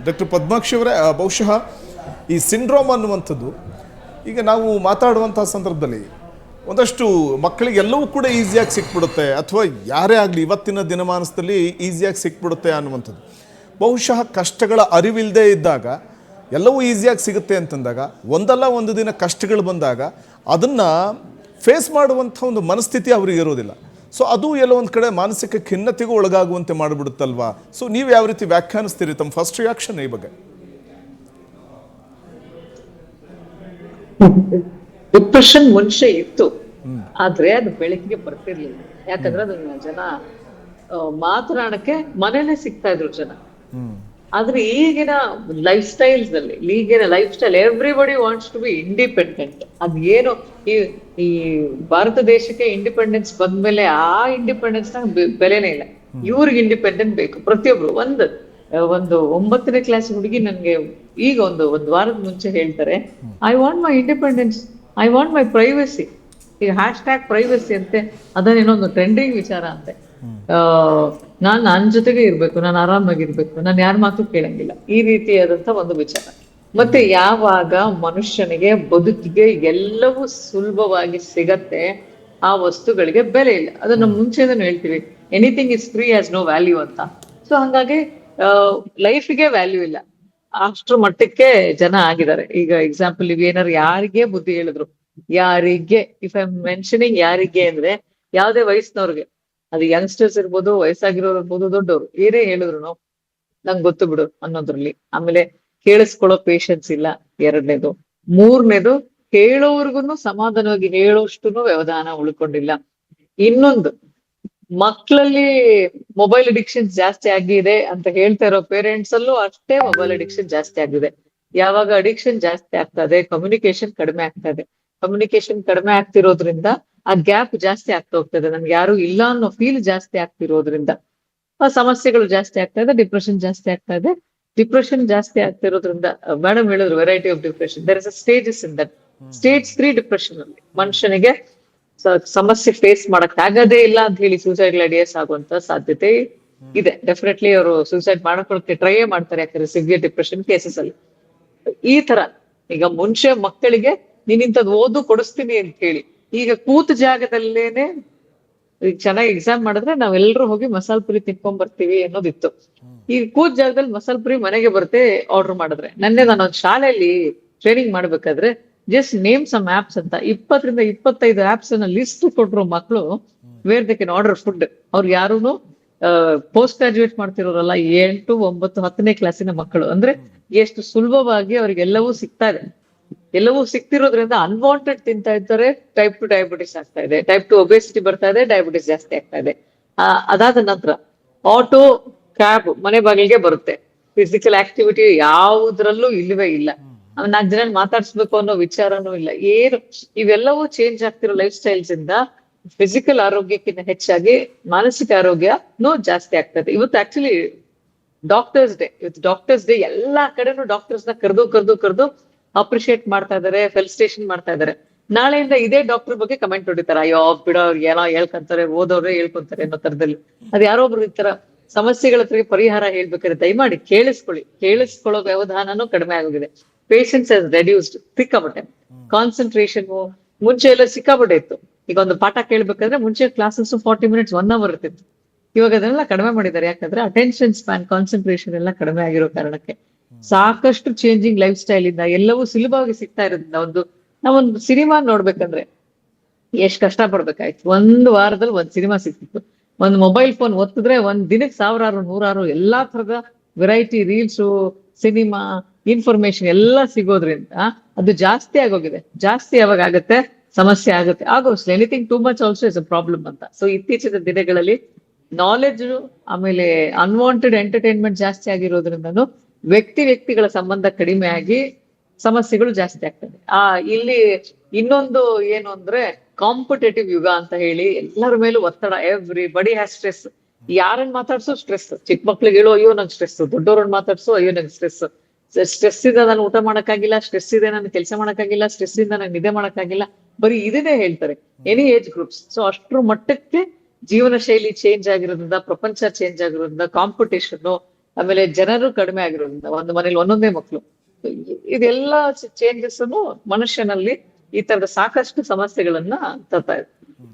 Doctor Padmakshi ಅವರೇ, ಬಹುಶಃ ಈ ಸಿಂಡ್ರೋಮ್ ಅನ್ನುವಂಥದ್ದು ಈಗ ನಾವು ಮಾತಾಡುವಂಥ ಸಂದರ್ಭದಲ್ಲಿ ಒಂದಷ್ಟು ಮಕ್ಕಳಿಗೆ ಎಲ್ಲವೂ ಕೂಡ ಈಸಿಯಾಗಿ ಸಿಕ್ಬಿಡುತ್ತೆ, ಅಥವಾ ಯಾರೇ ಆಗಲಿ ಇವತ್ತಿನ ದಿನಮಾನದಲ್ಲಿ ಈಸಿಯಾಗಿ ಸಿಕ್ಬಿಡುತ್ತೆ ಅನ್ನುವಂಥದ್ದು. ಬಹುಶಃ ಕಷ್ಟಗಳ ಅರಿವಿಲ್ಲದೆ ಇದ್ದಾಗ ಎಲ್ಲವೂ ಈಸಿಯಾಗಿ ಸಿಗುತ್ತೆ ಅಂತಂದಾಗ ಒಂದಲ್ಲ ಒಂದು ದಿನ ಕಷ್ಟಗಳು ಬಂದಾಗ ಅದನ್ನು ಫೇಸ್ ಮಾಡುವಂಥ ಒಂದು ಮನಸ್ಥಿತಿ ಅವ್ರಿಗೆ ಇರೋದಿಲ್ಲ. ಸೊ ಅದು ಎಲ್ಲೋ ಒಂದು ಕಡೆ ಮಾನಸಿಕ ಖಿನ್ನತೆಗೂ ಒಳಗಾಗುವಂತೆ ಮಾಡಿಬಿಡುತ್ತಲ್ವಾ? ಸೊ ನೀವು ಯಾವ ರೀತಿ ವ್ಯಾಖ್ಯಾನಿಸ್ತೀರಿ? ತಮ್ಮ ಫಸ್ಟ್ ರಿಯಾಕ್ಷನ್ ಈ ಬಗ್ಗೆ. ಡಿಪ್ರೆಷನ್ ಮುಂಚೆ ಇತ್ತು, ಆದ್ರೆ ಅದು ಬೆಳಕಿಗೆ ಬರ್ತಿರ್ಲಿಲ್ಲ. ಯಾಕಂದ್ರೆ ಅದನ್ನ ಜನ ಮಾತನಾಡಕ್ಕೆ ಮನೇಲೆ ಸಿಗ್ತಾ ಇದ್ರು ಜನ. ಆದ್ರೆ ಈಗಿನ life style everybody wants to be independent. ಅದೇನು ಈ ಭಾರತ ದೇಶಕ್ಕೆ ಇಂಡಿಪೆಂಡೆನ್ಸ್ ಬಂದ್ಮೇಲೆ ಆ ಇಂಡಿಪೆಂಡೆನ್ಸ್ ನ ಬೆಲೆನೇ ಇಲ್ಲ. ಇವ್ರಿಗೆ ಇಂಡಿಪೆಂಡೆಂಟ್ ಬೇಕು ಪ್ರತಿಯೊಬ್ರು. ಒಂದು 9ನೇ ಕ್ಲಾಸ್ ಹುಡುಗಿ ನನ್ಗೆ ಈಗ ಒಂದು ವಾರದ ಮುಂಚೆ ಹೇಳ್ತಾರೆ, I want my independence, I want my privacy. ಈಗ #ಪ್ರೈವಸಿ ಅಂತೆ, ಅದನ್ನೇನೊಂದು ಟ್ರೆಂಡಿಂಗ್ ವಿಚಾರ ಅಂತೆ. ನಾನ್ ನನ್ನ ಜೊತೆಗೆ ಇರ್ಬೇಕು, ನಾನು ಆರಾಮಾಗಿರ್ಬೇಕು, ನಾನು ಯಾರ ಮಾತು ಕೇಳಂಗಿಲ್ಲ, ಈ ರೀತಿಯಾದಂತ ಒಂದು ವಿಚಾರ. ಮತ್ತೆ ಯಾವಾಗ ಮನುಷ್ಯನಿಗೆ ಬದುಕಿಗೆ ಎಲ್ಲವೂ ಸುಲಭವಾಗಿ ಸಿಗತ್ತೆ, ಆ ವಸ್ತುಗಳಿಗೆ ಬೆಲೆ ಇಲ್ಲ. ಅದನ್ನ ಮುಂಚೆನೂ ಹೇಳ್ತೀವಿ, anything is free has no value ಅಂತ. ಸೊ ಹಂಗಾಗಿ ಲೈಫ್ಗೆ ವ್ಯಾಲ್ಯೂ ಇಲ್ಲ, ಅಷ್ಟ್ರ ಮಟ್ಟಕ್ಕೆ ಜನ ಆಗಿದ್ದಾರೆ. ಈಗ ಎಕ್ಸಾಂಪಲ್, ನೀವು ಏನಾರು ಯಾರಿಗೆ ಬುದ್ಧಿ ಹೇಳಿದ್ರು, ಯಾರಿಗೆ, ಇಫ್ ಐ ಮೆನ್ಷನಿಂಗ್ ಯಾರಿಗೆ ಅಂದ್ರೆ ಯಾವ್ದೇ ವಯಸ್ಸಿನವ್ರಿಗೆ, ಅದು ಯಂಗ್ಸ್ಟರ್ಸ್ ಇರ್ಬೋದು, ವಯಸ್ಸಾಗಿರೋರು ಇರ್ಬೋದು, ದೊಡ್ಡವರು, ಏನೇ ಹೇಳಿದ್ರು ನಂಗೆ ಗೊತ್ತು ಬಿಡು ಅನ್ನೋದ್ರಲ್ಲಿ. ಆಮೇಲೆ ಕೇಳಿಸ್ಕೊಳ್ಳೋ ಪೇಶನ್ಸ್ ಇಲ್ಲ, 2ನೇದು. 3ನೇದು, ಹೇಳೋರ್ಗುನು ಸಮಾಧಾನವಾಗಿ ಹೇಳೋಷ್ಟು ವ್ಯವಧಾನ ಉಳ್ಕೊಂಡಿಲ್ಲ. ಇನ್ನೊಂದು, ಮಕ್ಕಳಲ್ಲಿ ಮೊಬೈಲ್ ಅಡಿಕ್ಷನ್ ಜಾಸ್ತಿ ಆಗಿದೆ ಅಂತ ಹೇಳ್ತಾ ಇರೋ ಪೇರೆಂಟ್ಸ್ ಅಲ್ಲೂ ಅಷ್ಟೇ ಮೊಬೈಲ್ ಅಡಿಕ್ಷನ್ ಜಾಸ್ತಿ ಆಗಿದೆ. ಯಾವಾಗ ಅಡಿಕ್ಷನ್ ಜಾಸ್ತಿ ಆಗ್ತದೆ, ಕಮ್ಯುನಿಕೇಶನ್ ಕಡಿಮೆ ಆಗ್ತಿರೋದ್ರಿಂದ ಆ ಗ್ಯಾಪ್ ಜಾಸ್ತಿ ಆಗ್ತಾ ಹೋಗ್ತದೆ. ನನ್ಗೆ ಯಾರು ಇಲ್ಲ ಅನ್ನೋ ಫೀಲ್ ಜಾಸ್ತಿ ಆಗ್ತಿರೋದ್ರಿಂದ ಆ ಸಮಸ್ಯೆಗಳು ಜಾಸ್ತಿ ಆಗ್ತಾ ಇದೆ, ಡಿಪ್ರೆಷನ್ ಜಾಸ್ತಿ ಆಗ್ತಾ ಇದೆ. ಡಿಪ್ರೆಷನ್ ಜಾಸ್ತಿ ಆಗ್ತಿರೋದ್ರಿಂದ ಮೇಡಮ್ ಹೇಳಿದ್ರು variety of depression, there is a stages in that. Stage 3 depression ಅಲ್ಲಿ ಮನುಷ್ಯನಿಗೆ ಸಮಸ್ಯೆ ಫೇಸ್ ಮಾಡಕ್ ಆಗದೇ ಇಲ್ಲ ಅಂತ ಹೇಳಿ ಸೂಸೈಡ್ ಐಡಿಯಾಸ್ ಆಗುವಂತ ಸಾಧ್ಯತೆ ಇದೆ. ಡೆಫಿನೆಟ್ಲಿ ಅವರು ಸೂಸೈಡ್ ಮಾಡ್ಕೊಳಕ್ಕೆ ಟ್ರೈ ಮಾಡ್ತಾರೆ, ಯಾಕಂದ್ರೆ ಸಿವಿಯರ್ ಡಿಪ್ರೆಷನ್ ಕೇಸಸ್ ಅಲ್ಲಿ. ಈ ತರ ಈಗ ಮುಂಚೆ ಮಕ್ಕಳಿಗೆ ನೀನಿಂತದ್ ಓದು ಕೊಡಿಸ್ತೀನಿ ಅಂತ ಹೇಳಿ, ಈಗ ಕೂತ ಜಾಗದಲ್ಲೇನೆ ಈಗ ಚೆನ್ನಾಗಿ ಎಕ್ಸಾಮ್ ಮಾಡಿದ್ರೆ ನಾವೆಲ್ಲರೂ ಹೋಗಿ ಮಸಾಲ್ ಪುರಿ ತಿನ್ಕೊಂಡ್ ಬರ್ತೀವಿ ಅನ್ನೋದಿತ್ತು. ಈಗ ಕೂತ ಜಾಗದಲ್ಲಿ ಮಸಾಲ್ ಪುರಿ ಮನೆಗೆ ಬರುತ್ತೆ ಆರ್ಡರ್ ಮಾಡಿದ್ರೆ. ನಾನೊಂದ್ ಶಾಲೆಯಲ್ಲಿ ಟ್ರೈನಿಂಗ್ ಮಾಡ್ಬೇಕಾದ್ರೆ ಜಸ್ಟ್ ನೇಮ್ ಸಮ್ ಆಪ್ಸ್ ಅಂತ 20 ರಿಂದ 25 ಆಪ್ಸ್ ಅನ್ನ ಲಿಸ್ಟ್ ಕೊಟ್ರು ಮಕ್ಕಳು, where they can order food. ಅವ್ರು ಯಾರು ಪೋಸ್ಟ್ ಗ್ರಾಜುಯೇಟ್ ಮಾಡ್ತಿರೋರಲ್ಲ, 8, 9, 10ನೇ ಕ್ಲಾಸಿನ ಮಕ್ಕಳು. ಅಂದ್ರೆ ಎಷ್ಟು ಸುಲಭವಾಗಿ ಅವ್ರಿಗೆಲ್ಲವೂ ಸಿಗ್ತಾ ಇದೆ. ಎಲ್ಲವೂ ಸಿಗ್ತಿರೋದ್ರಿಂದ ಅನ್ವಾಂಟೆಡ್ ತಿಂತಾ ಇದ್ದಾರೆ, ಟೈಪ್ 2 ಡಯಾಬಿಟಿಸ್ ಆಗ್ತಾ ಇದೆ, ಟೈಪ್ 2 ಒಬೆಸಿಟಿ ಬರ್ತಾ ಇದೆ, ಡಯಾಬಿಟಿಸ್ ಜಾಸ್ತಿ ಆಗ್ತಾ ಇದೆ. ಅದಾದ ನಂತರ ಆಟೋ, ಕ್ಯಾಬ್ ಮನೆ ಬಾಗಿಲಿಗೆ ಬರುತ್ತೆ. ಫಿಸಿಕಲ್ ಆಕ್ಟಿವಿಟಿ ಯಾವುದ್ರಲ್ಲೂ ಇಲ್ಲವೇ ಇಲ್ಲ. 4 ಜನ ಮಾತಾಡ್ಸ್ಬೇಕು ಅನ್ನೋ ವಿಚಾರನೂ ಇಲ್ಲ. ಇವೆಲ್ಲವೂ ಚೇಂಜ್ ಆಗ್ತಿರೋ ಲೈಫ್ ಸ್ಟೈಲ್ಸ್ ಇಂದ ಫಿಸಿಕಲ್ ಆರೋಗ್ಯಕ್ಕಿಂತ ಹೆಚ್ಚಾಗಿ ಮಾನಸಿಕ ಆರೋಗ್ಯನೂ ಜಾಸ್ತಿ ಆಗ್ತದೆ. ಇವತ್ತು ಆಕ್ಚುಲಿ ಡಾಕ್ಟರ್ಸ್ ಡೇ ಎಲ್ಲಾ ಕಡೆನೂ ಡಾಕ್ಟರ್ಸ್ ನ ಕರೆದು ಅಪ್ರಿಶಿಯೇಟ್ ಮಾಡ್ತಾ ಇದಾರೆ, ಫೆಲಿಸಿಟೇಷನ್ ಮಾಡ್ತಾ ಇದಾರೆ. ನಾಳೆಯಿಂದ ಇದೇ ಡಾಕ್ಟರ್ ಬಗ್ಗೆ ಕಮೆಂಟ್ ಹೊಡಿತಾರೆ, ಅಯ್ಯೋ ಬಿಡೋ ಏನೋ ಹೇಳ್ಕೊಂತಾರೆ, ಓದೋರೇ ಹೇಳ್ಕೊಂತಾರೆ ಅನ್ನೋ ತರದಲ್ಲಿ. ಅದ್ ಯಾರೋ ಒಬ್ರು ಈ ತರ ಸಮಸ್ಯೆಗಳ ಪರಿಹಾರ ಹೇಳ್ಬೇಕಾದ್ರೆ ದಯಮಾಡಿ ಕೇಳಿಸ್ಕೊಳ್ಳೋ ವ್ಯವಧಾನನೂ ಕಡಿಮೆ ಆಗೋಗಿದೆ. ಪೇಷನ್ಸ್ ಹ್ಯಾಸ್ ರೆಡ್ಯೂಸ್ಡ್ ಸಿಕ್ಕಾಪಟ್ಟೆ. ಕಾನ್ಸಂಟ್ರೇಷನ್ ಮುಂಚೆ ಎಲ್ಲ ಸಿಕ್ಕಾಪಟ್ಟೆ ಇತ್ತು. ಈಗ ಒಂದು ಪಾಠ ಕೇಳ್ಬೇಕಾದ್ರೆ ಮುಂಚೆ ಕ್ಲಾಸಸ್ 40 ಮಿನಿಟ್ಸ್ 1 ಅವರ್ ಇರ್ತಿತ್ತು. ಇವಾಗ ಅದನ್ನೆಲ್ಲ ಕಡಿಮೆ ಮಾಡಿದ್ದಾರೆ. ಯಾಕಂದ್ರೆ ಅಟೆನ್ಷನ್ ಸ್ಪ್ಯಾನ್, ಕಾನ್ಸಂಟ್ರೇಷನ್ ಎಲ್ಲ ಕಡಿಮೆ ಆಗಿರೋ ಕಾರಣಕ್ಕೆ ಸಾಕಷ್ಟು ಚೇಂಜಿಂಗ್ ಲೈಫ್ ಸ್ಟೈಲ್ ಇಂದ ಎಲ್ಲವೂ ಸುಲಭವಾಗಿ ಸಿಗ್ತಾ ಇರೋದ್ರಿಂದ ನಾವೊಂದು ಸಿನಿಮಾ ನೋಡ್ಬೇಕಂದ್ರೆ ಎಷ್ಟ್ ಕಷ್ಟ ಪಡ್ಬೇಕಾಯ್ತು. 1 ವಾರದಲ್ಲಿ 1 ಸಿನಿಮಾ ಸಿಗ್ತಿತ್ತು. ಒಂದು ಮೊಬೈಲ್ ಫೋನ್ ಒತ್ತಿದ್ರೆ 1 ದಿನಕ್ಕೆ 1000, 100 ಎಲ್ಲಾ ತರದ ವೆರೈಟಿ ರೀಲ್ಸ್, ಸಿನಿಮಾ, ಇನ್ಫಾರ್ಮೇಶನ್ ಎಲ್ಲ ಸಿಗೋದ್ರಿಂದ ಅದು ಜಾಸ್ತಿ ಆಗೋಗಿದೆ. ಜಾಸ್ತಿ ಯಾವಾಗ ಆಗುತ್ತೆ, ಸಮಸ್ಯೆ ಆಗುತ್ತೆ. ಆಗೋಷ್ಟು anything too much also is a problem ಅಂತ. ಸೊ ಇತ್ತೀಚಿನ ದಿನಗಳಲ್ಲಿ ನಾಲೆಜ್ ಆಮೇಲೆ ಅನ್ವಾಂಟೆಡ್ ಎಂಟರ್ಟೈನ್ಮೆಂಟ್ ಜಾಸ್ತಿ ಆಗಿರೋದ್ರಿಂದನು ವ್ಯಕ್ತಿಗಳ ಸಂಬಂಧ ಕಡಿಮೆ ಆಗಿ ಸಮಸ್ಯೆಗಳು ಜಾಸ್ತಿ ಆಗ್ತದೆ. ಇಲ್ಲಿ ಇನ್ನೊಂದು ಏನು ಅಂದ್ರೆ ಕಾಂಪಿಟೇಟಿವ್ ಯುಗ ಅಂತ ಹೇಳಿ ಎಲ್ಲರ ಮೇಲೂ ಒತ್ತಡ. Everybody has stress. ಯಾರನ್ನ ಮಾತಾಡ್ಸೋ ಸ್ಟ್ರೆಸ್. ಚಿಕ್ಕ ಮಕ್ಳಿಗೆ ಹೇಳೋ ಅಯ್ಯೋ ನಂಗೆ ಸ್ಟ್ರೆಸ್, ದೊಡ್ಡವ್ರನ್ನ ಮಾತಾಡ್ಸೋ ಅಯ್ಯೋ ನಂಗೆ ಸ್ಟ್ರೆಸ್. ಸ್ಟ್ರೆಸ್ ಇಂದ ನಾನು ಊಟ ಮಾಡಕ್ಕಾಗಿಲ್ಲ, ಸ್ಟ್ರೆಸ್ ಇದೆ ನಾನು ಕೆಲಸ ಮಾಡಕ್ಕಾಗಿಲ್ಲ, ಸ್ಟ್ರೆಸ್ ಇಂದ ನಾನು ನಿದ್ದೆ ಮಾಡಕ್ಕಾಗಿಲ್ಲ, ಬರೀ ಇದನ್ನೇ ಹೇಳ್ತಾರೆ ಎನಿ ಏಜ್ ಗ್ರೂಪ್ಸ್. ಸೊ ಅಷ್ಟ್ರ ಮಟ್ಟಕ್ಕೆ ಜೀವನ ಶೈಲಿ ಚೇಂಜ್ ಆಗಿರೋದ್ರಿಂದ, ಪ್ರಪಂಚ ಚೇಂಜ್ ಆಗಿರೋದ್ರಿಂದ, ಕಾಂಪಿಟೇಷನ್ ಆಮೇಲೆ ಜನರು ಕಡಿಮೆ ಆಗಿರೋದ್ರಿಂದ ಒಂದು ಮನೇಲಿ ಒಂದೊಂದೇ ಮಕ್ಕಳು, ಇದೆಲ್ಲ ಚೇಂಜಸ್ ಮನುಷ್ಯನಲ್ಲಿ ಈ ತರದ ಸಾಕಷ್ಟು ಸಮಸ್ಯೆಗಳನ್ನ ತರ್ತಾ ಇದೆ.